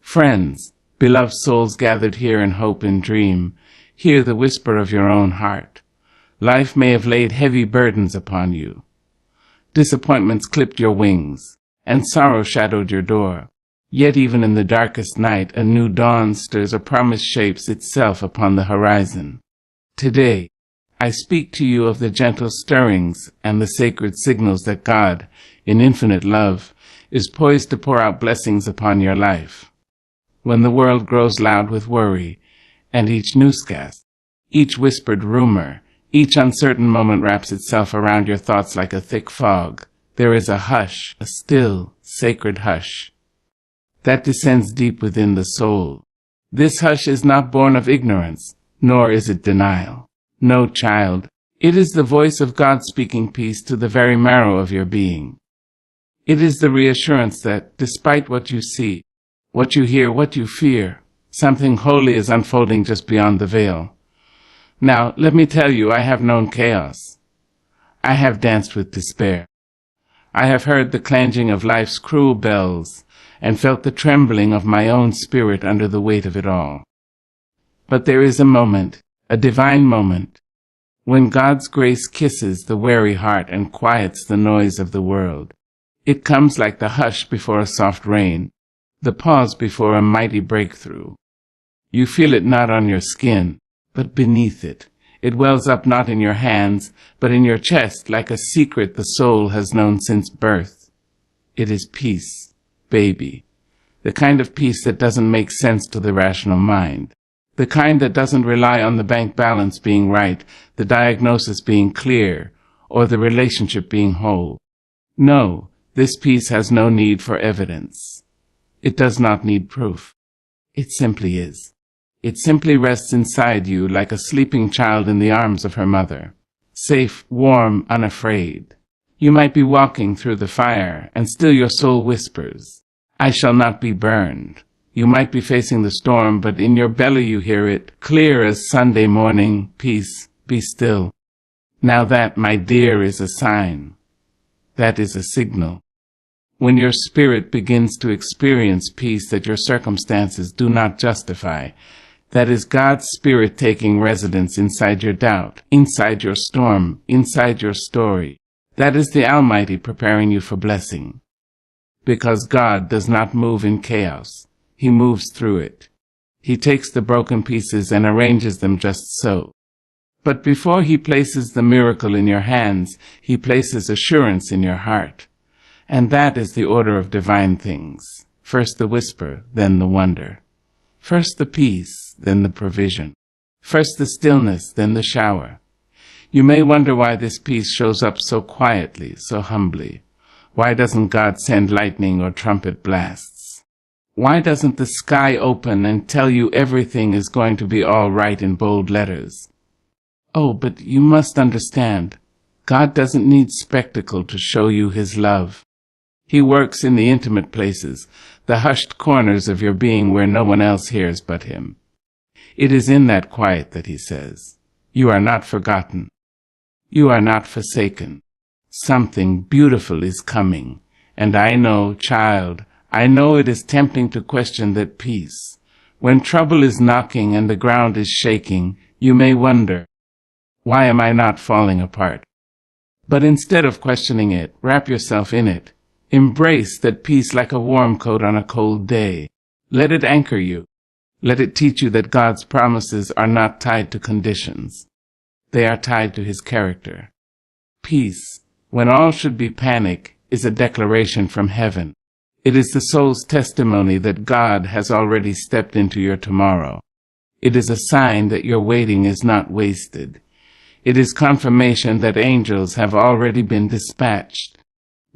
Friends, beloved souls gathered here in hope and dream, hear the whisper of your own heart. Life may have laid heavy burdens upon you. Disappointments clipped your wings, and sorrow shadowed your door. Yet even in the darkest night, a new dawn stirs, a promise shapes itself upon the horizon. Today, I speak to you of the gentle stirrings and the sacred signals that God, in infinite love, is poised to pour out blessings upon your life. When the world grows loud with worry, and each newscast, each whispered rumor, each uncertain moment wraps itself around your thoughts like a thick fog, there is a hush, a still, sacred hush, that descends deep within the soul. This hush is not born of ignorance, nor is it denial. No, child, it is the voice of God speaking peace to the very marrow of your being. It is the reassurance that, despite what you see, what you hear, what you fear, something holy is unfolding just beyond the veil. Now, let me tell you, I have known chaos. I have danced with despair. I have heard the clanging of life's cruel bells, and felt the trembling of my own spirit under the weight of it all. But there is a moment, a divine moment, when God's grace kisses the weary heart and quiets the noise of the world. It comes like the hush before a soft rain, the pause before a mighty breakthrough. You feel it not on your skin, but beneath it. It wells up not in your hands, but in your chest, like a secret the soul has known since birth. It is peace, baby. The kind of peace that doesn't make sense to the rational mind. The kind that doesn't rely on the bank balance being right, the diagnosis being clear, or the relationship being whole. No, this peace has no need for evidence. It does not need proof. It simply is. It simply rests inside you like a sleeping child in the arms of her mother. Safe, warm, unafraid. You might be walking through the fire, and still your soul whispers, "I shall not be burned." You might be facing the storm, but in your belly you hear it, clear as Sunday morning, "Peace, be still." Now that, my dear, is a sign. That is a signal. When your spirit begins to experience peace that your circumstances do not justify, that is God's Spirit taking residence inside your doubt, inside your storm, inside your story. That is the Almighty preparing you for blessing. Because God does not move in chaos. He moves through it. He takes the broken pieces and arranges them just so. But before He places the miracle in your hands, He places assurance in your heart. And that is the order of divine things. First the whisper, then the wonder. First the peace, then the provision. First the stillness, then the shower. You may wonder why this peace shows up so quietly, so humbly. Why doesn't God send lightning or trumpet blasts? Why doesn't the sky open and tell you everything is going to be all right in bold letters? Oh, but you must understand, God doesn't need spectacle to show you His love. He works in the intimate places, the hushed corners of your being where no one else hears but Him. It is in that quiet that He says, "You are not forgotten. You are not forsaken. Something beautiful is coming. And I know, child, I know it is tempting to question that peace. When trouble is knocking and the ground is shaking, you may wonder, why am I not falling apart? But instead of questioning it, wrap yourself in it. Embrace that peace like a warm coat on a cold day. Let it anchor you. Let it teach you that God's promises are not tied to conditions. They are tied to His character. Peace, when all should be panic, is a declaration from heaven. It is the soul's testimony that God has already stepped into your tomorrow. It is a sign that your waiting is not wasted. It is confirmation that angels have already been dispatched.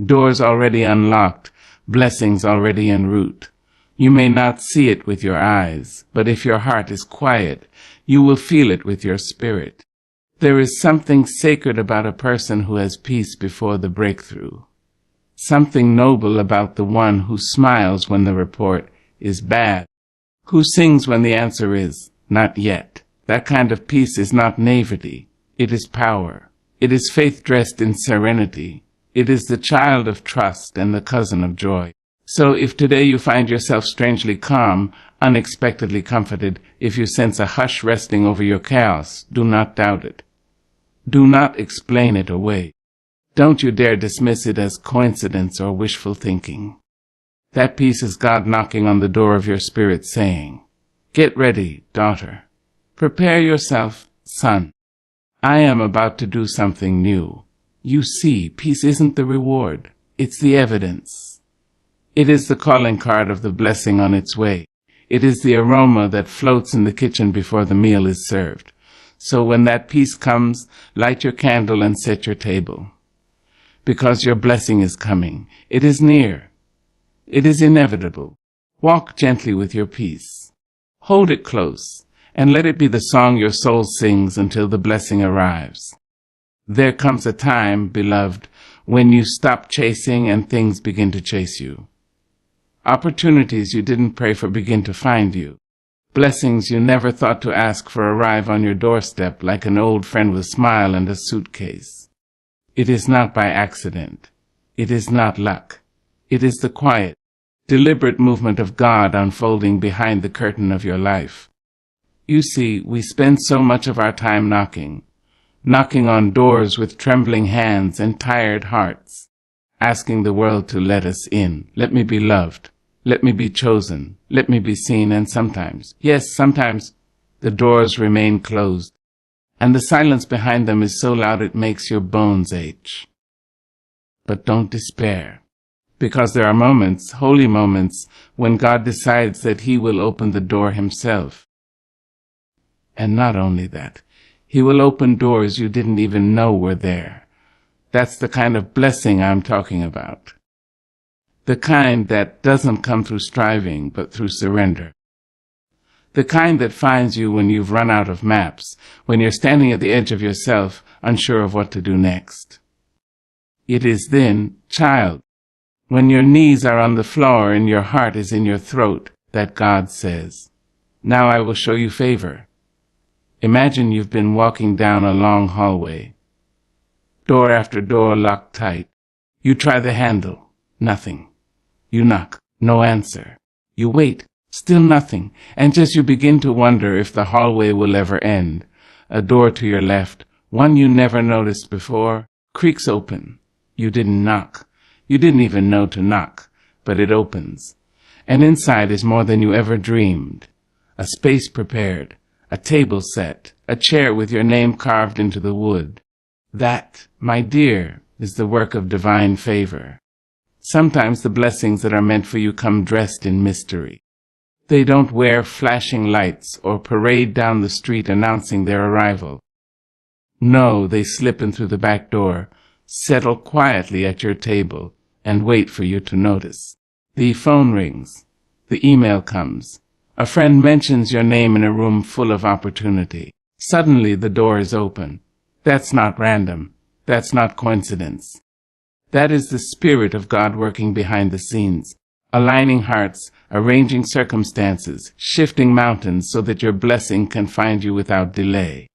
Doors already unlocked, blessings already en route. You may not see it with your eyes, but if your heart is quiet, you will feel it with your spirit. There is something sacred about a person who has peace before the breakthrough. Something noble about the one who smiles when the report is bad, who sings when the answer is not yet. That kind of peace is not naivety. It is power. It is faith dressed in serenity. It is the child of trust and the cousin of joy. So if today you find yourself strangely calm, unexpectedly comforted, if you sense a hush resting over your chaos, do not doubt it. Do not explain it away. Don't you dare dismiss it as coincidence or wishful thinking. That peace is God knocking on the door of your spirit saying, "Get ready, daughter. Prepare yourself, son. I am about to do something new." You see, peace isn't the reward. It's the evidence. It is the calling card of the blessing on its way. It is the aroma that floats in the kitchen before the meal is served. So when that peace comes, light your candle and set your table. Because your blessing is coming. It is near. It is inevitable. Walk gently with your peace. Hold it close, and let it be the song your soul sings until the blessing arrives. There comes a time, beloved, when you stop chasing and things begin to chase you. Opportunities you didn't pray for begin to find you. Blessings you never thought to ask for arrive on your doorstep like an old friend with a smile and a suitcase. It is not by accident. It is not luck. It is the quiet, deliberate movement of God unfolding behind the curtain of your life. You see, we spend so much of our time knocking on doors with trembling hands and tired hearts, asking the world to let us in. Let me be loved. Let me be chosen. Let me be seen. And sometimes, yes, sometimes, the doors remain closed, and the silence behind them is so loud it makes your bones ache. But don't despair, because there are moments, holy moments, when God decides that He will open the door Himself. And not only that, He will open doors you didn't even know were there. That's the kind of blessing I'm talking about. The kind that doesn't come through striving, but through surrender. The kind that finds you when you've run out of maps, when you're standing at the edge of yourself, unsure of what to do next. It is then, child, when your knees are on the floor and your heart is in your throat, that God says, "Now I will show you favor." Imagine you've been walking down a long hallway. Door after door locked tight. You try the handle. Nothing. You knock. No answer. You wait. Still nothing. And just you begin to wonder if the hallway will ever end. A door to your left, one you never noticed before, creaks open. You didn't knock. You didn't even know to knock. But it opens. And inside is more than you ever dreamed. A space prepared. A table set, a chair with your name carved into the wood. That, my dear, is the work of divine favor. Sometimes the blessings that are meant for you come dressed in mystery. They don't wear flashing lights or parade down the street announcing their arrival. No, they slip in through the back door, settle quietly at your table, and wait for you to notice. The phone rings. The email comes. A friend mentions your name in a room full of opportunity. Suddenly the door is open. That's not random. That's not coincidence. That is the Spirit of God working behind the scenes, aligning hearts, arranging circumstances, shifting mountains so that your blessing can find you without delay.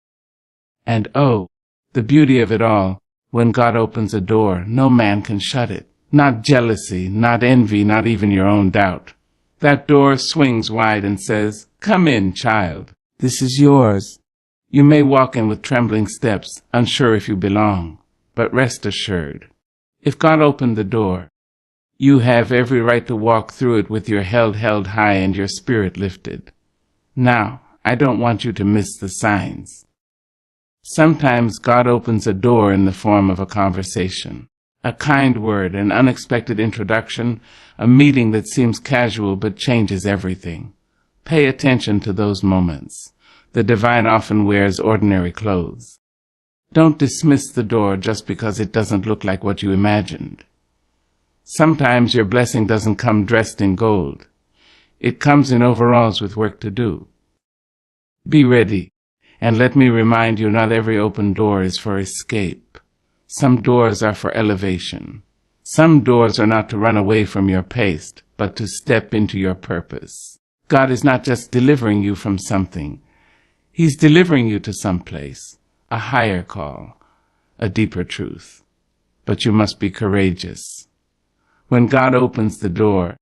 And oh, the beauty of it all, when God opens a door, no man can shut it. Not jealousy, not envy, not even your own doubt. That door swings wide and says, "Come in, child. This is yours." You may walk in with trembling steps, unsure if you belong, but rest assured, if God opened the door, you have every right to walk through it with your head held high and your spirit lifted. Now, I don't want you to miss the signs. Sometimes God opens a door in the form of a conversation. A kind word, an unexpected introduction, a meeting that seems casual but changes everything. Pay attention to those moments. The divine often wears ordinary clothes. Don't dismiss the door just because it doesn't look like what you imagined. Sometimes your blessing doesn't come dressed in gold. It comes in overalls with work to do. Be ready, and let me remind you, not every open door is for escape. Some doors are for elevation. Some doors are not to run away from your past, but to step into your purpose. God is not just delivering you from something. He's delivering you to some place, a higher call, a deeper truth. But you must be courageous. When God opens the door,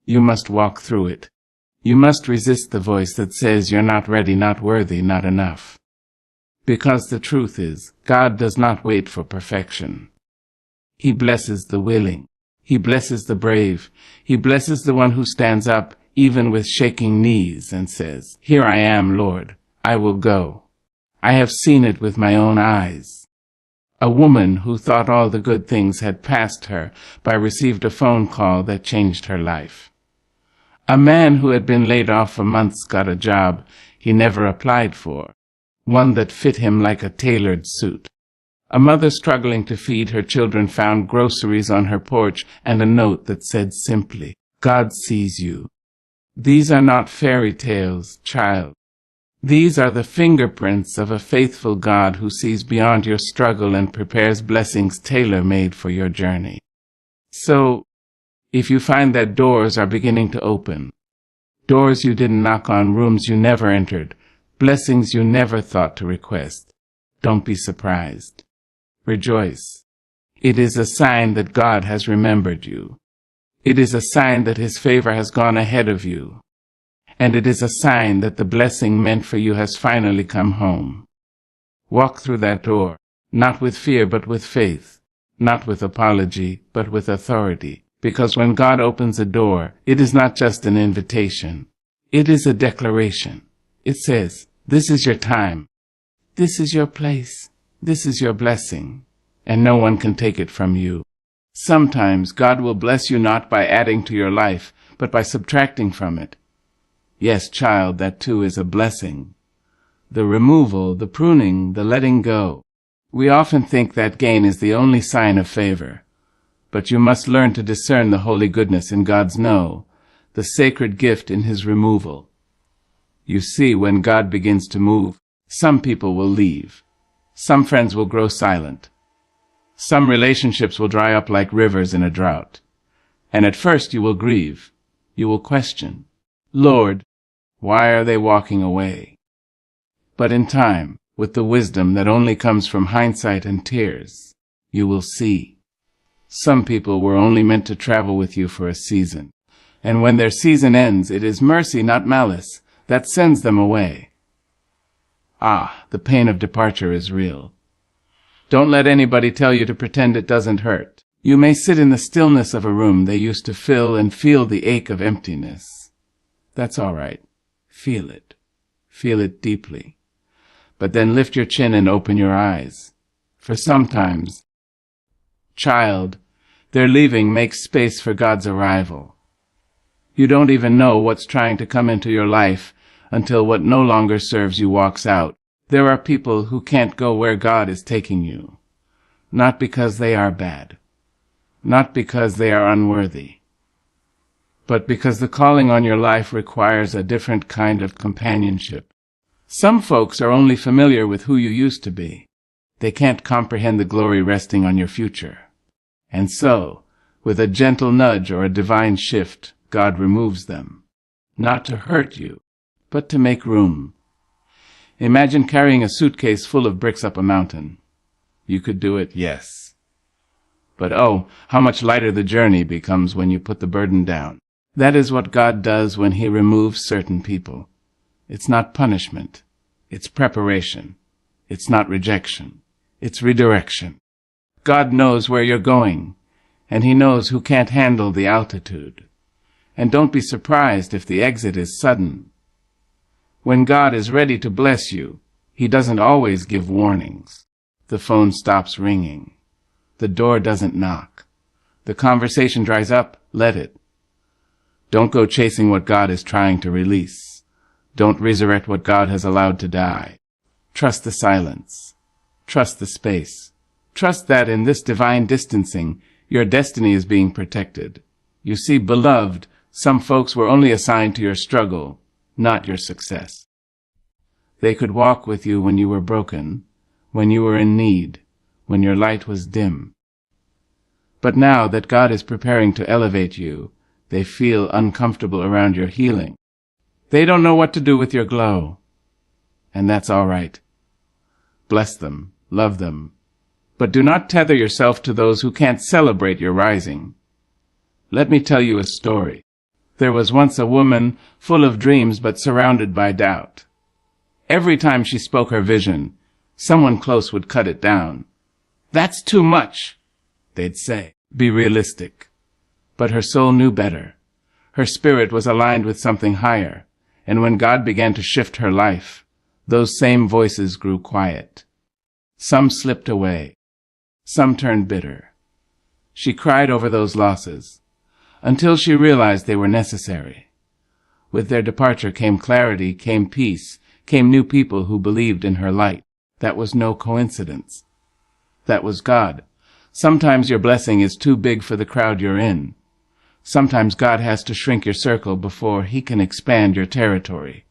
you must walk through it. You must resist the voice that says you're not ready, not worthy, not enough. Because the truth is, God does not wait for perfection. He blesses the willing. He blesses the brave. He blesses the one who stands up, even with shaking knees, and says, "Here I am, Lord. I will go." I have seen it with my own eyes. A woman who thought all the good things had passed her received a phone call that changed her life. A man who had been laid off for months got a job he never applied for, one that fit him like a tailored suit. A mother struggling to feed her children found groceries on her porch and a note that said simply, "God sees you." These are not fairy tales, child. These are the fingerprints of a faithful God who sees beyond your struggle and prepares blessings tailor-made for your journey. So, if you find that doors are beginning to open, doors you didn't knock on, rooms you never entered, blessings you never thought to request, don't be surprised. Rejoice. It is a sign that God has remembered you. It is a sign that His favor has gone ahead of you. And it is a sign that the blessing meant for you has finally come home. Walk through that door, not with fear but with faith, not with apology but with authority. Because when God opens a door, it is not just an invitation. It is a declaration. It says, "This is your time. This is your place. This is your blessing." And no one can take it from you. Sometimes God will bless you not by adding to your life, but by subtracting from it. Yes, child, that too is a blessing. The removal, the pruning, the letting go. We often think that gain is the only sign of favor. But you must learn to discern the holy goodness in God's no, the sacred gift in His removal. You see, when God begins to move, some people will leave. Some friends will grow silent. Some relationships will dry up like rivers in a drought. And at first you will grieve. You will question, "Lord, why are they walking away?" But in time, with the wisdom that only comes from hindsight and tears, you will see. Some people were only meant to travel with you for a season. And when their season ends, it is mercy, not malice, that sends them away. The pain of departure is real. Don't let anybody tell you to pretend it doesn't hurt. You may sit in the stillness of a room they used to fill and feel the ache of emptiness. That's all right. Feel it. Feel it deeply. But then lift your chin and open your eyes. For sometimes, child, their leaving makes space for God's arrival. You don't even know what's trying to come into your life until what no longer serves you walks out. There are people who can't go where God is taking you. Not because they are bad. Not because they are unworthy. But because the calling on your life requires a different kind of companionship. Some folks are only familiar with who you used to be. They can't comprehend the glory resting on your future. And so, with a gentle nudge or a divine shift, God removes them. Not to hurt you, but to make room. Imagine carrying a suitcase full of bricks up a mountain. You could do it, yes. But how much lighter the journey becomes when you put the burden down. That is what God does when He removes certain people. It's not punishment. It's preparation. It's not rejection. It's redirection. God knows where you're going, and He knows who can't handle the altitude. And don't be surprised if the exit is sudden. When God is ready to bless you, He doesn't always give warnings. The phone stops ringing. The door doesn't knock. The conversation dries up. Let it. Don't go chasing what God is trying to release. Don't resurrect what God has allowed to die. Trust the silence. Trust the space. Trust that in this divine distancing, your destiny is being protected. You see, beloved, some folks were only assigned to your struggle, not your success. They could walk with you when you were broken, when you were in need, when your light was dim. But now that God is preparing to elevate you, they feel uncomfortable around your healing. They don't know what to do with your glow. And that's all right. Bless them, love them, but do not tether yourself to those who can't celebrate your rising. Let me tell you a story. There was once a woman full of dreams but surrounded by doubt. Every time she spoke her vision, someone close would cut it down. "That's too much," they'd say. "Be realistic." But her soul knew better. Her spirit was aligned with something higher, and when God began to shift her life, those same voices grew quiet. Some slipped away. Some turned bitter. She cried over those losses, until she realized they were necessary. With their departure came clarity, came peace, came new people who believed in her light. That was no coincidence. That was God. Sometimes your blessing is too big for the crowd you're in. Sometimes God has to shrink your circle before He can expand your territory.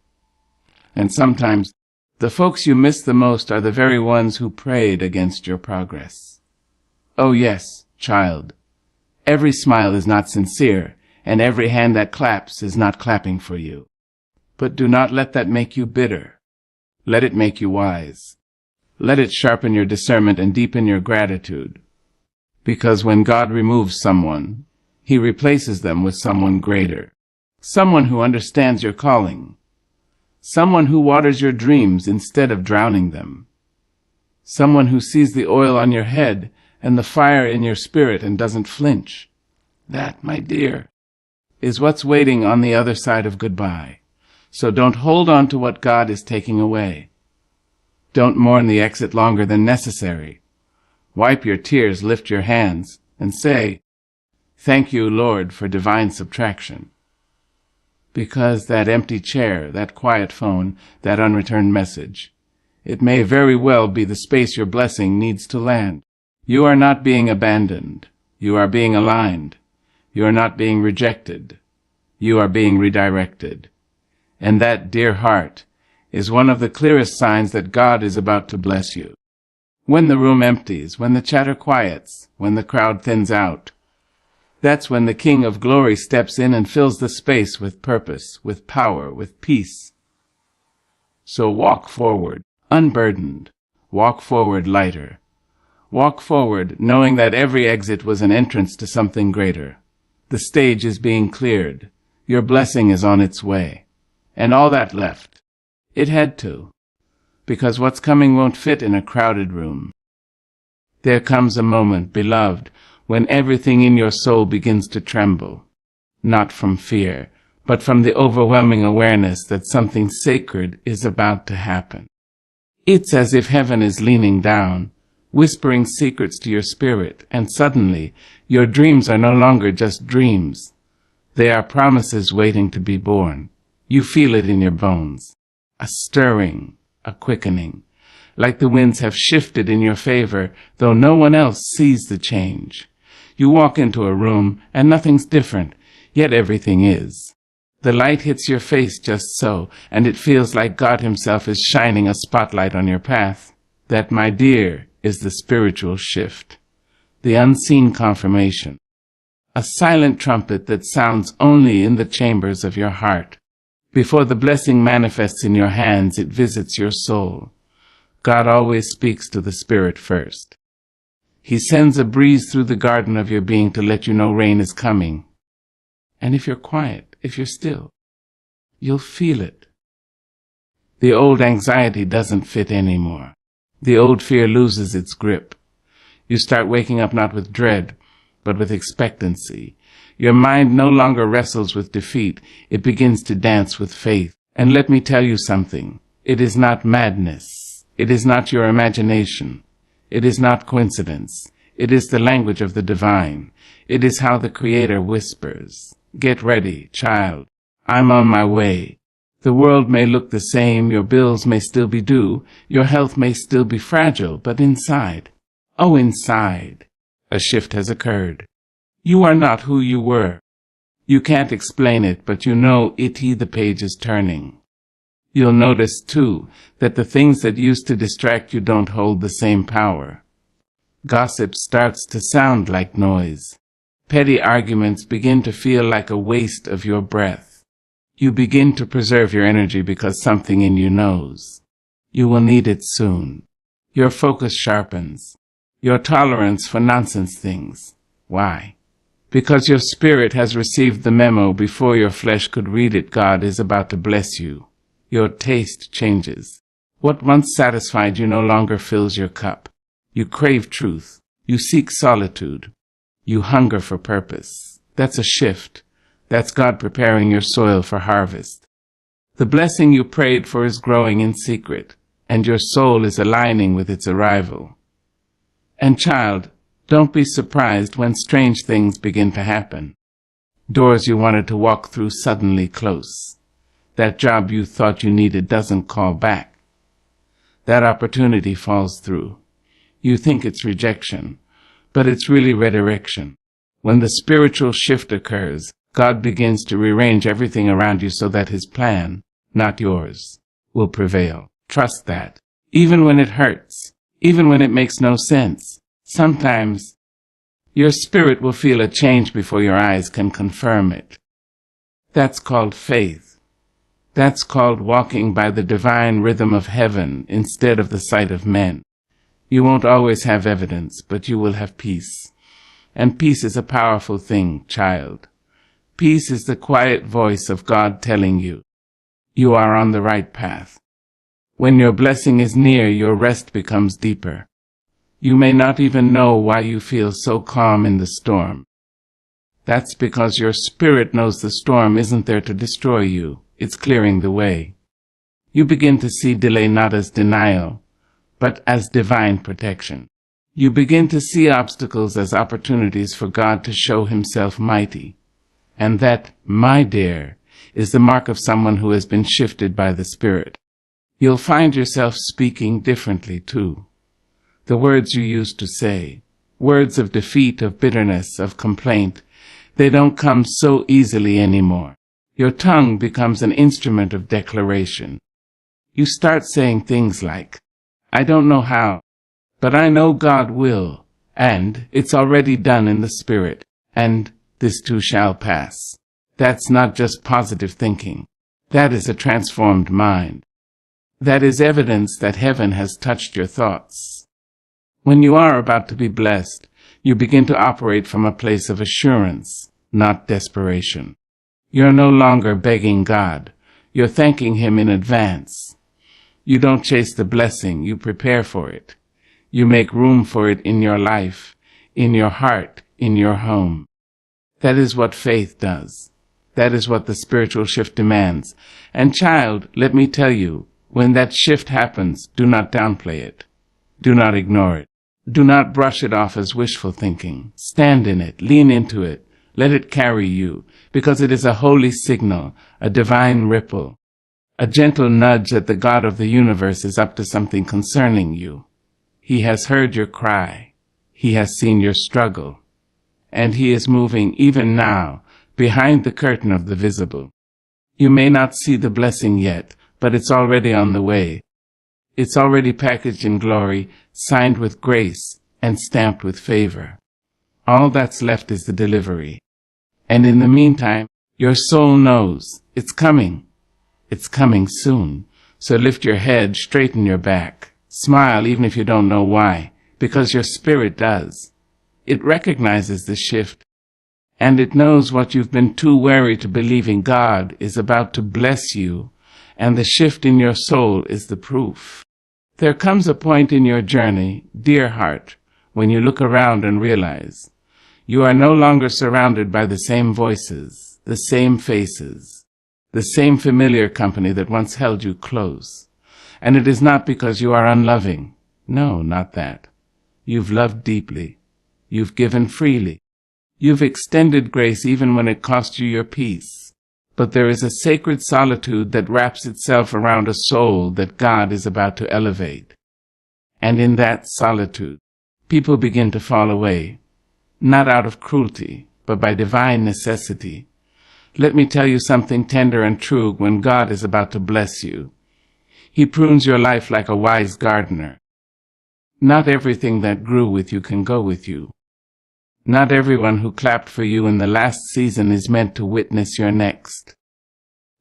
And sometimes the folks you miss the most are the very ones who prayed against your progress. Oh yes, child, every smile is not sincere, and every hand that claps is not clapping for you. But do not let that make you bitter. Let it make you wise. Let it sharpen your discernment and deepen your gratitude. Because when God removes someone, He replaces them with someone greater. Someone who understands your calling. Someone who waters your dreams instead of drowning them. Someone who sees the oil on your head and the fire in your spirit and doesn't flinch. That, my dear, is what's waiting on the other side of goodbye. So don't hold on to what God is taking away. Don't mourn the exit longer than necessary. Wipe your tears, lift your hands, and say, "Thank you, Lord, for divine subtraction." Because that empty chair, that quiet phone, that unreturned message, it may very well be the space your blessing needs to land. You are not being abandoned. You are being aligned. You are not being rejected. You are being redirected. And that, dear heart, is one of the clearest signs that God is about to bless you. When the room empties, when the chatter quiets, when the crowd thins out, that's when the King of Glory steps in and fills the space with purpose, with power, with peace. So walk forward, unburdened. Walk forward lighter. Walk forward, knowing that every exit was an entrance to something greater. The stage is being cleared. Your blessing is on its way. And all that left. It had to. Because what's coming won't fit in a crowded room. There comes a moment, beloved, when everything in your soul begins to tremble. Not from fear, but from the overwhelming awareness that something sacred is about to happen. It's as if heaven is leaning down, whispering secrets to your spirit, and suddenly your dreams are no longer just dreams. They are promises waiting to be born. You feel it in your bones. A stirring, a quickening, like the winds have shifted in your favor, though no one else sees the change. You walk into a room, and nothing's different, yet everything is. The light hits your face just so, and it feels like God Himself is shining a spotlight on your path. That, my dear, is the spiritual shift, the unseen confirmation, a silent trumpet that sounds only in the chambers of your heart. Before the blessing manifests in your hands, it visits your soul. God always speaks to the spirit first. He sends a breeze through the garden of your being to let you know rain is coming. And if you're quiet, if you're still, you'll feel it. The old anxiety doesn't fit anymore. The old fear loses its grip. You start waking up not with dread, but with expectancy. Your mind no longer wrestles with defeat. It begins to dance with faith. And let me tell you something. It is not madness. It is not your imagination. It is not coincidence. It is the language of the divine. It is how the Creator whispers. Get ready, child. I'm on my way. The world may look the same, your bills may still be due, your health may still be fragile, but inside, oh inside, a shift has occurred. You are not who you were. You can't explain it, but you know the page is turning. You'll notice, too, that the things that used to distract you don't hold the same power. Gossip starts to sound like noise. Petty arguments begin to feel like a waste of your breath. You begin to preserve your energy because something in you knows. You will need it soon. Your focus sharpens. Your tolerance for nonsense things. Why? Because your spirit has received the memo before your flesh could read it. God is about to bless you. Your taste changes. What once satisfied you no longer fills your cup. You crave truth. You seek solitude. You hunger for purpose. That's a shift. That's God preparing your soil for harvest. The blessing you prayed for is growing in secret, and your soul is aligning with its arrival. And child, don't be surprised when strange things begin to happen. Doors you wanted to walk through suddenly close. That job you thought you needed doesn't call back. That opportunity falls through. You think it's rejection, but it's really redirection. When the spiritual shift occurs, God begins to rearrange everything around you so that His plan, not yours, will prevail. Trust that. Even when it hurts, even when it makes no sense, sometimes your spirit will feel a change before your eyes can confirm it. That's called faith. That's called walking by the divine rhythm of heaven instead of the sight of men. You won't always have evidence, but you will have peace. And peace is a powerful thing, child. Peace is the quiet voice of God telling you, you are on the right path. When your blessing is near, your rest becomes deeper. You may not even know why you feel so calm in the storm. That's because your spirit knows the storm isn't there to destroy you. It's clearing the way. You begin to see delay not as denial, but as divine protection. You begin to see obstacles as opportunities for God to show Himself mighty. And that, my dear, is the mark of someone who has been shifted by the Spirit. You'll find yourself speaking differently, too. The words you used to say, words of defeat, of bitterness, of complaint, they don't come so easily anymore. Your tongue becomes an instrument of declaration. You start saying things like, I don't know how, but I know God will, and it's already done in the Spirit, and this too shall pass. That's not just positive thinking. That is a transformed mind. That is evidence that heaven has touched your thoughts. When you are about to be blessed, you begin to operate from a place of assurance, not desperation. You're no longer begging God. You're thanking Him in advance. You don't chase the blessing, you prepare for it. You make room for it in your life, in your heart, in your home. That is what faith does. That is what the spiritual shift demands. And child, let me tell you, when that shift happens, do not downplay it. Do not ignore it. Do not brush it off as wishful thinking. Stand in it, lean into it, let it carry you, because it is a holy signal, a divine ripple, a gentle nudge that the God of the universe is up to something concerning you. He has heard your cry. He has seen your struggle. And He is moving even now behind the curtain of the visible. You may not see the blessing yet, but it's already on the way. It's already packaged in glory, signed with grace, and stamped with favor. All that's left is the delivery. And in the meantime, your soul knows it's coming. It's coming soon. So lift your head, straighten your back. Smile even if you don't know why, because your spirit does. It recognizes the shift, and it knows what you've been too wary to believe in. God is about to bless you, and the shift in your soul is the proof. There comes a point in your journey, dear heart, when you look around and realize you are no longer surrounded by the same voices, the same faces, the same familiar company that once held you close. And it is not because you are unloving. No, not that. You've loved deeply. You've given freely. You've extended grace even when it cost you your peace. But there is a sacred solitude that wraps itself around a soul that God is about to elevate. And in that solitude, people begin to fall away, not out of cruelty, but by divine necessity. Let me tell you something tender and true. When God is about to bless you, He prunes your life like a wise gardener. Not everything that grew with you can go with you. Not everyone who clapped for you in the last season is meant to witness your next.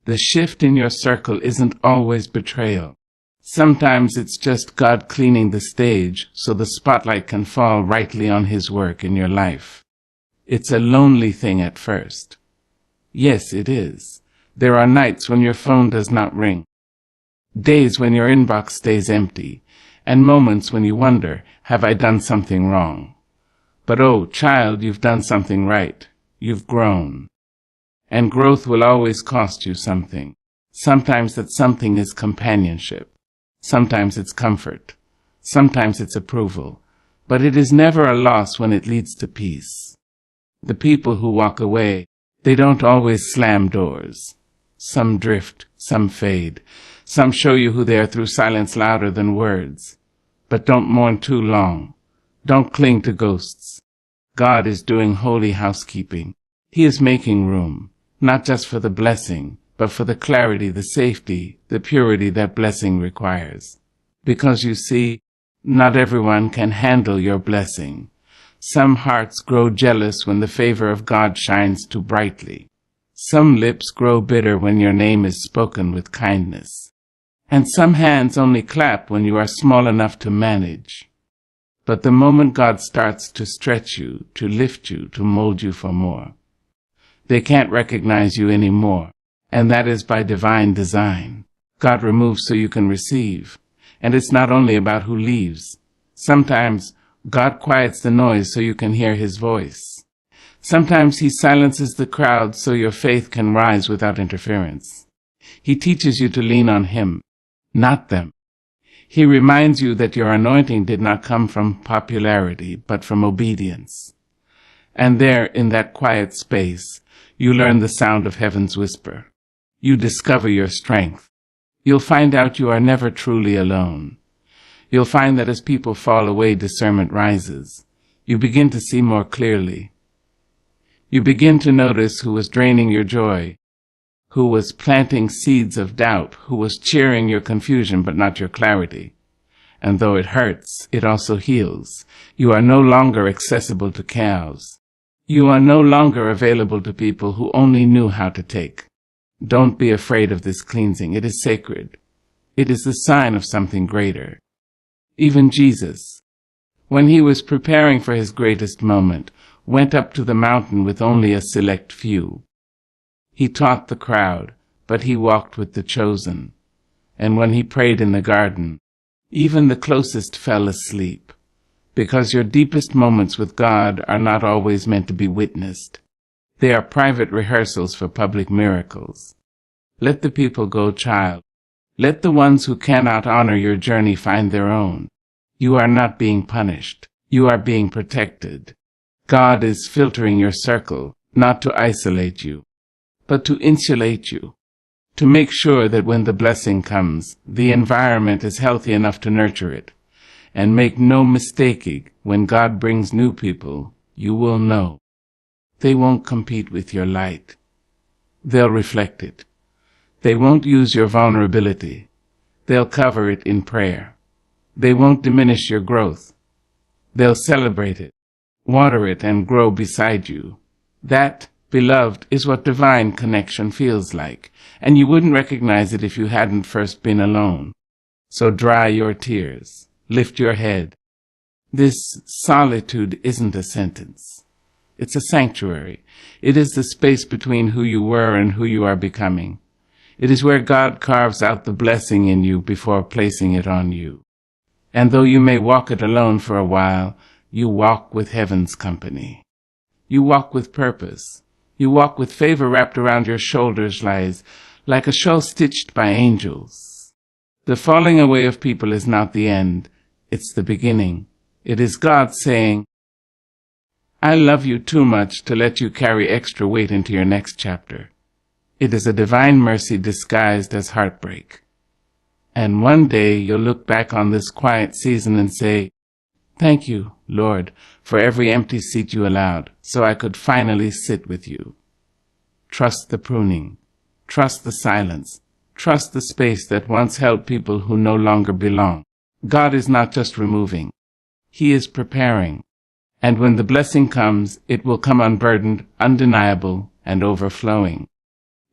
The shift in your circle isn't always betrayal. Sometimes it's just God cleaning the stage so the spotlight can fall rightly on His work in your life. It's a lonely thing at first. Yes, it is. There are nights when your phone does not ring, days when your inbox stays empty, and moments when you wonder, have I done something wrong? But oh, child, you've done something right. You've grown. And growth will always cost you something. Sometimes that something is companionship. Sometimes it's comfort. Sometimes it's approval. But it is never a loss when it leads to peace. The people who walk away, they don't always slam doors. Some drift, some fade. Some show you who they are through silence louder than words. But don't mourn too long. Don't cling to ghosts. God is doing holy housekeeping. He is making room, not just for the blessing, but for the clarity, the safety, the purity that blessing requires. Because you see, not everyone can handle your blessing. Some hearts grow jealous when the favor of God shines too brightly. Some lips grow bitter when your name is spoken with kindness. And some hands only clap when you are small enough to manage. But the moment God starts to stretch you, to lift you, to mold you for more, they can't recognize you anymore, and that is by divine design. God removes so you can receive, and it's not only about who leaves. Sometimes God quiets the noise so you can hear His voice. Sometimes He silences the crowd so your faith can rise without interference. He teaches you to lean on Him, not them. He reminds you that your anointing did not come from popularity, but from obedience. And there, in that quiet space, you learn the sound of heaven's whisper. You discover your strength. You'll find out you are never truly alone. You'll find that as people fall away, discernment rises. You begin to see more clearly. You begin to notice who was draining your joy, who was planting seeds of doubt, who was cheering your confusion but not your clarity. And though it hurts, it also heals. You are no longer accessible to cows. You are no longer available to people who only knew how to take. Don't be afraid of this cleansing. It is sacred. It is the sign of something greater. Even Jesus, when He was preparing for His greatest moment, went up to the mountain with only a select few. He taught the crowd, but He walked with the chosen. And when He prayed in the garden, even the closest fell asleep, because your deepest moments with God are not always meant to be witnessed. They are private rehearsals for public miracles. Let the people go, child. Let the ones who cannot honor your journey find their own. You are not being punished. You are being protected. God is filtering your circle, not to isolate you, but to insulate you, to make sure that when the blessing comes, the environment is healthy enough to nurture it. And make no mistake, when God brings new people, you will know. They won't compete with your light. They'll reflect it. They won't use your vulnerability. They'll cover it in prayer. They won't diminish your growth. They'll celebrate it, water it, and grow beside you. That, beloved, is what divine connection feels like, and you wouldn't recognize it if you hadn't first been alone. So dry your tears. Lift your head. This solitude isn't a sentence. It's a sanctuary. It is the space between who you were and who you are becoming. It is where God carves out the blessing in you before placing it on you. And though you may walk it alone for a while, you walk with heaven's company. You walk with purpose. You walk with favor wrapped around your shoulders like a shawl stitched by angels. The falling away of people is not the end. It's the beginning. It is God saying, I love you too much to let you carry extra weight into your next chapter. It is a divine mercy disguised as heartbreak. And one day you'll look back on this quiet season and say, thank you, Lord, for every empty seat you allowed, so I could finally sit with you. Trust the pruning. Trust the silence. Trust the space that once held people who no longer belong. God is not just removing. He is preparing. And when the blessing comes, it will come unburdened, undeniable, and overflowing.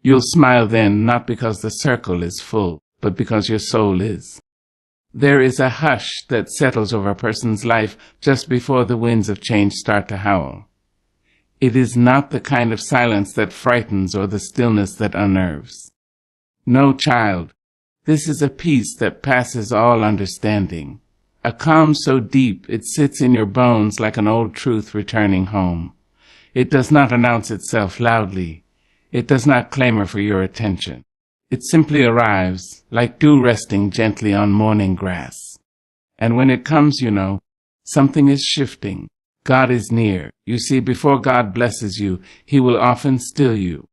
You'll smile then, not because the circle is full, but because your soul is. There is a hush that settles over a person's life just before the winds of change start to howl. It is not the kind of silence that frightens or the stillness that unnerves. No, child, this is a peace that passes all understanding, a calm so deep it sits in your bones like an old truth returning home. It does not announce itself loudly. It does not clamor for your attention. It simply arrives, like dew resting gently on morning grass. And when it comes, you know, something is shifting. God is near. You see, before God blesses you, He will often still you.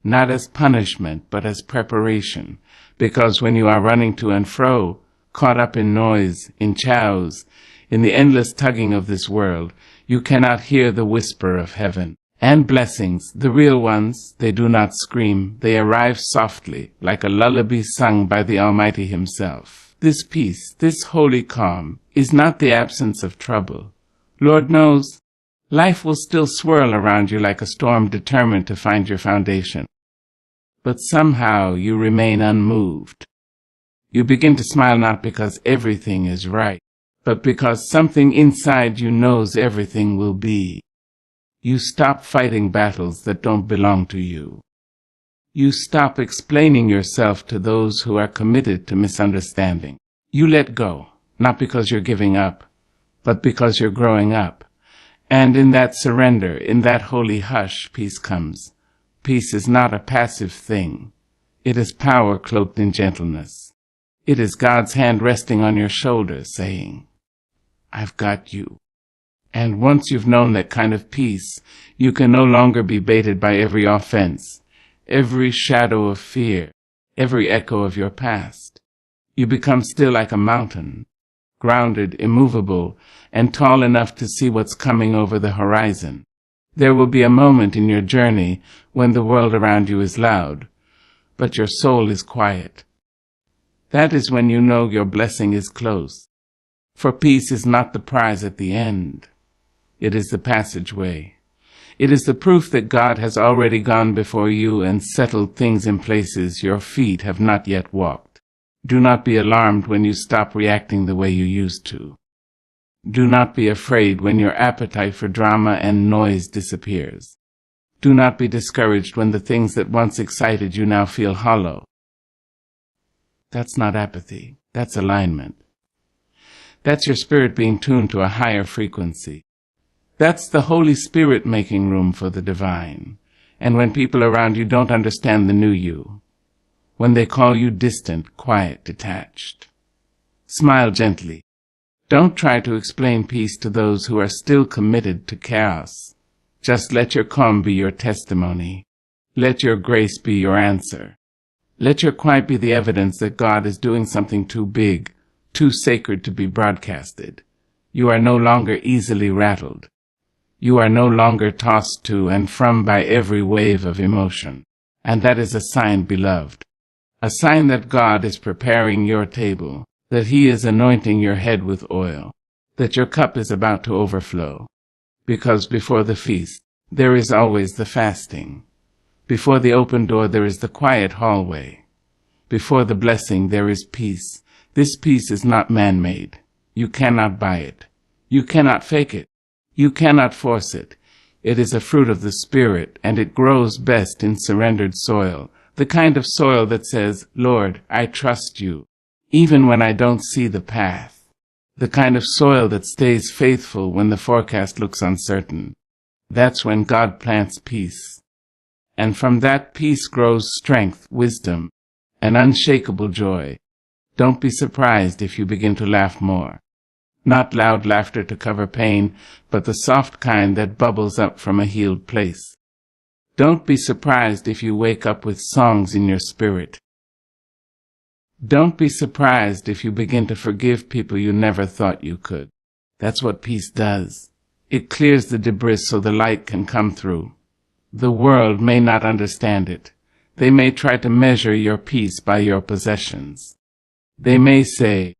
Not as punishment, but as preparation. Because when you are running to and fro, caught up in noise, in chows, in the endless tugging of this world, you cannot hear the whisper of heaven. And blessings, the real ones, they do not scream. They arrive softly, like a lullaby sung by the Almighty Himself. This peace, this holy calm, is not the absence of trouble. Lord knows, life will still swirl around you like a storm determined to find your foundation. But somehow you remain unmoved. You begin to smile not because everything is right, but because something inside you knows everything will be. You stop fighting battles that don't belong to you. You stop explaining yourself to those who are committed to misunderstanding. You let go, not because you're giving up, but because you're growing up. And in that surrender, in that holy hush, peace comes. Peace is not a passive thing. It is power cloaked in gentleness. It is God's hand resting on your shoulder, saying, I've got you. And once you've known that kind of peace, you can no longer be baited by every offense, every shadow of fear, every echo of your past. You become still like a mountain, grounded, immovable, and tall enough to see what's coming over the horizon. There will be a moment in your journey when the world around you is loud, but your soul is quiet. That is when you know your blessing is close. For peace is not the prize at the end. It is the passageway. It is the proof that God has already gone before you and settled things in places your feet have not yet walked. Do not be alarmed when you stop reacting the way you used to. Do not be afraid when your appetite for drama and noise disappears. Do not be discouraged when the things that once excited you now feel hollow. That's not apathy. That's alignment. That's your spirit being tuned to a higher frequency. That's the Holy Spirit making room for the divine. And when people around you don't understand the new you, when they call you distant, quiet, detached, smile gently. Don't try to explain peace to those who are still committed to chaos. Just let your calm be your testimony. Let your grace be your answer. Let your quiet be the evidence that God is doing something too big, too sacred to be broadcasted. You are no longer easily rattled. You are no longer tossed to and from by every wave of emotion. And that is a sign, beloved. A sign that God is preparing your table, that He is anointing your head with oil, that your cup is about to overflow. Because before the feast, there is always the fasting. Before the open door, there is the quiet hallway. Before the blessing, there is peace. This peace is not man-made. You cannot buy it. You cannot fake it. You cannot force it. It is a fruit of the Spirit, and it grows best in surrendered soil, the kind of soil that says, Lord, I trust you, even when I don't see the path. The kind of soil that stays faithful when the forecast looks uncertain. That's when God plants peace. And from that peace grows strength, wisdom, and unshakable joy. Don't be surprised if you begin to laugh more. Not loud laughter to cover pain, but the soft kind that bubbles up from a healed place. Don't be surprised if you wake up with songs in your spirit. Don't be surprised if you begin to forgive people you never thought you could. That's what peace does. It clears the debris so the light can come through. The world may not understand it. They may try to measure your peace by your possessions. They may say,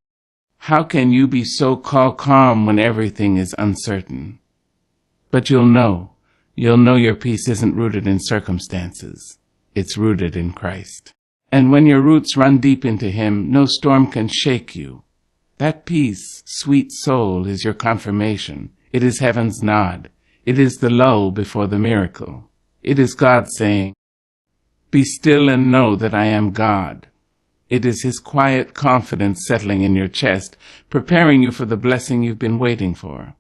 how can you be so calm when everything is uncertain? But you'll know your peace isn't rooted in circumstances. It's rooted in Christ. And when your roots run deep into Him, no storm can shake you. That peace, sweet soul, is your confirmation. It is heaven's nod. It is the lull before the miracle. It is God saying, "Be still and know that I am God." It is His quiet confidence settling in your chest, preparing you for the blessing you've been waiting for.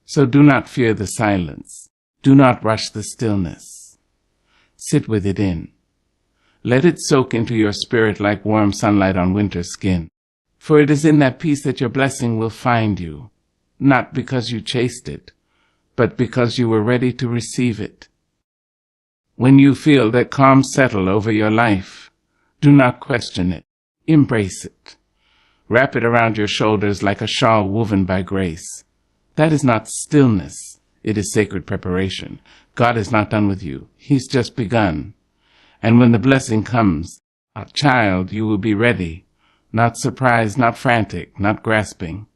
So do not fear the silence. Do not rush the stillness. Sit with it in. Let it soak into your spirit like warm sunlight on winter skin. For it is in that peace that your blessing will find you, not because you chased it, but because you were ready to receive it. When you feel that calm settle over your life, do not question it. Embrace it. Wrap it around your shoulders like a shawl woven by grace. That is not stillness. It is sacred preparation. God is not done with you. He's just begun. And when the blessing comes, a child, you will be ready. Not surprised, not frantic, not grasping,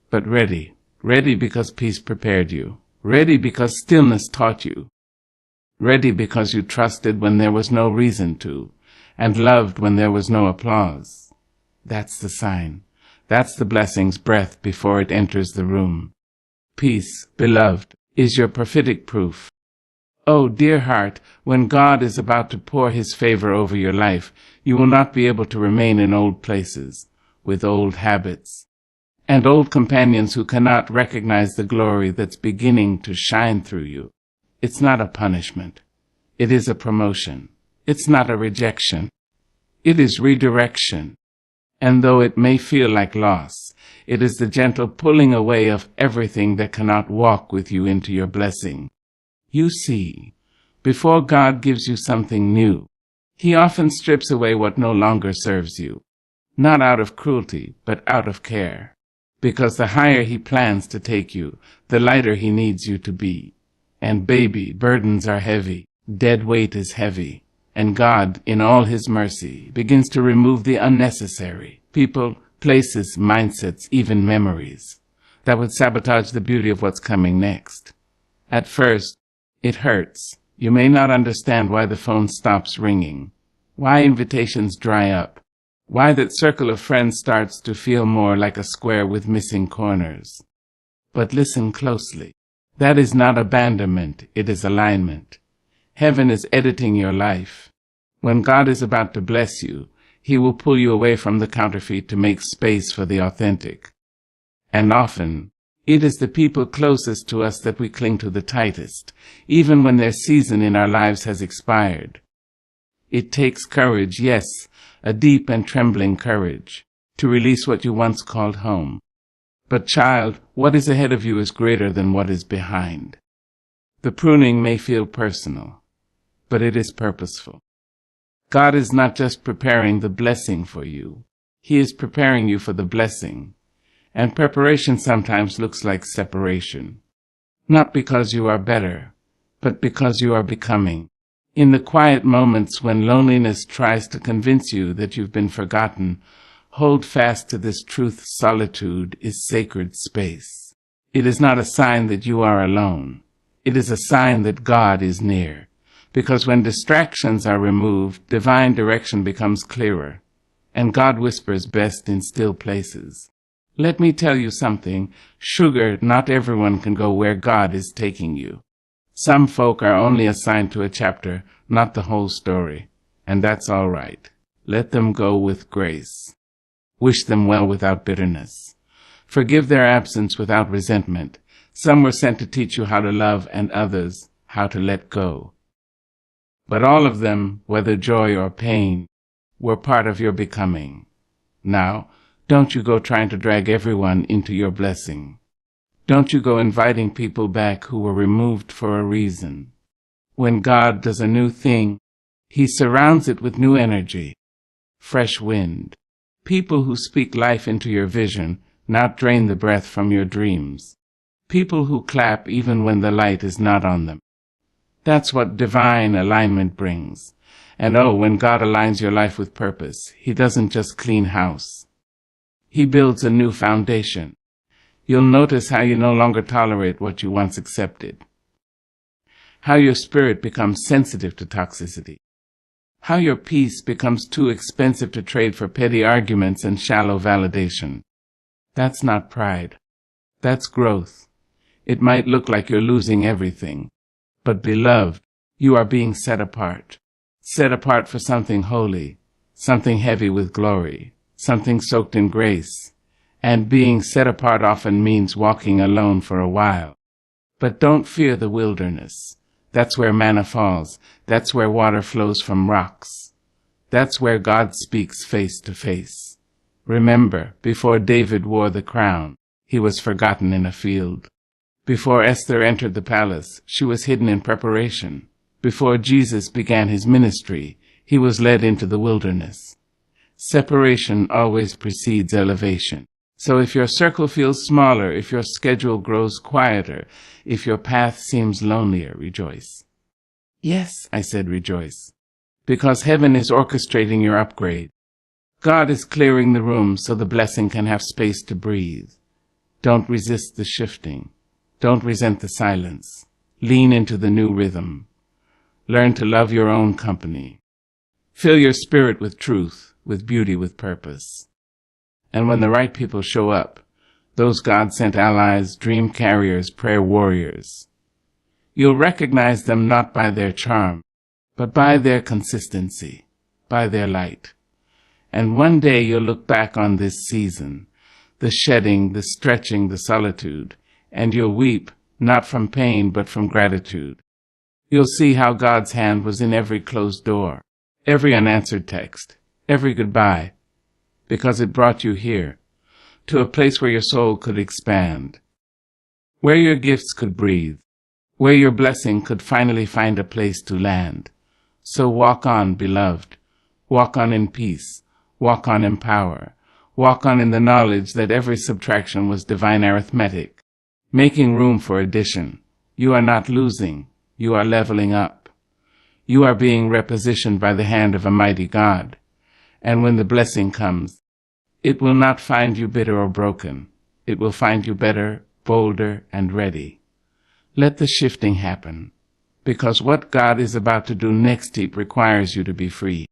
but ready. Ready because peace prepared you. Ready because stillness taught you. Ready because you trusted when there was no reason to, and loved when there was no applause. That's the sign. That's the blessing's breath before it enters the room. Peace, beloved, is your prophetic proof. Oh, dear heart, when God is about to pour His favor over your life, you will not be able to remain in old places, with old habits, and old companions who cannot recognize the glory that's beginning to shine through you. It's not a punishment. It is a promotion. It's not a rejection. It is redirection. And though it may feel like loss, it is the gentle pulling away of everything that cannot walk with you into your blessing. You see, before God gives you something new, He often strips away what no longer serves you, not out of cruelty, but out of care, because the higher He plans to take you, the lighter He needs you to be. And baby, burdens are heavy, dead weight is heavy, and God, in all His mercy, begins to remove the unnecessary, people, places, mindsets, even memories, that would sabotage the beauty of what's coming next. At first, it hurts. You may not understand why the phone stops ringing, why invitations dry up, why that circle of friends starts to feel more like a square with missing corners. But listen closely. That is not abandonment, it is alignment. Heaven is editing your life. When God is about to bless you, He will pull you away from the counterfeit to make space for the authentic. And often, it is the people closest to us that we cling to the tightest, even when their season in our lives has expired. It takes courage, yes, a deep and trembling courage, to release what you once called home. But child, what is ahead of you is greater than what is behind. The pruning may feel personal, but it is purposeful. God is not just preparing the blessing for you. He is preparing you for the blessing. And preparation sometimes looks like separation. Not because you are better, but because you are becoming. In the quiet moments when loneliness tries to convince you that you've been forgotten, hold fast to this truth. Solitude is sacred space. It is not a sign that you are alone. It is a sign that God is near. Because when distractions are removed, divine direction becomes clearer, and God whispers best in still places. Let me tell you something. Sugar, not everyone can go where God is taking you. Some folk are only assigned to a chapter, not the whole story. And that's all right. Let them go with grace. Wish them well without bitterness. Forgive their absence without resentment. Some were sent to teach you how to love, and others how to let go. But all of them, whether joy or pain, were part of your becoming. Now, don't you go trying to drag everyone into your blessing. Don't you go inviting people back who were removed for a reason. When God does a new thing, He surrounds it with new energy, fresh wind, people who speak life into your vision, not drain the breath from your dreams, people who clap even when the light is not on them. That's what divine alignment brings. And oh, when God aligns your life with purpose, He doesn't just clean house. He builds a new foundation. You'll notice how you no longer tolerate what you once accepted. How your spirit becomes sensitive to toxicity. How your peace becomes too expensive to trade for petty arguments and shallow validation. That's not pride. That's growth. It might look like you're losing everything. But beloved, you are being set apart for something holy, something heavy with glory, something soaked in grace. And being set apart often means walking alone for a while. But don't fear the wilderness. That's where manna falls. That's where water flows from rocks. That's where God speaks face to face. Remember, before David wore the crown, he was forgotten in a field. Before Esther entered the palace, she was hidden in preparation. Before Jesus began his ministry, he was led into the wilderness. Separation always precedes elevation. So if your circle feels smaller, if your schedule grows quieter, if your path seems lonelier, rejoice. Yes, I said rejoice, because heaven is orchestrating your upgrade. God is clearing the room so the blessing can have space to breathe. Don't resist the shifting. Don't resent the silence. Lean into the new rhythm. Learn to love your own company. Fill your spirit with truth, with beauty, with purpose. And when the right people show up, those God-sent allies, dream carriers, prayer warriors, you'll recognize them not by their charm, but by their consistency, by their light. And one day you'll look back on this season, the shedding, the stretching, the solitude, and you'll weep, not from pain, but from gratitude. You'll see how God's hand was in every closed door, every unanswered text, every goodbye, because it brought you here, to a place where your soul could expand, where your gifts could breathe, where your blessing could finally find a place to land. So walk on, beloved. Walk on in peace. Walk on in power. Walk on in the knowledge that every subtraction was divine arithmetic, making room for addition. You are not losing. You are leveling up. You are being repositioned by the hand of a mighty God. And when the blessing comes, it will not find you bitter or broken. It will find you better, bolder, and ready. Let the shifting happen, because what God is about to do next deep requires you to be free.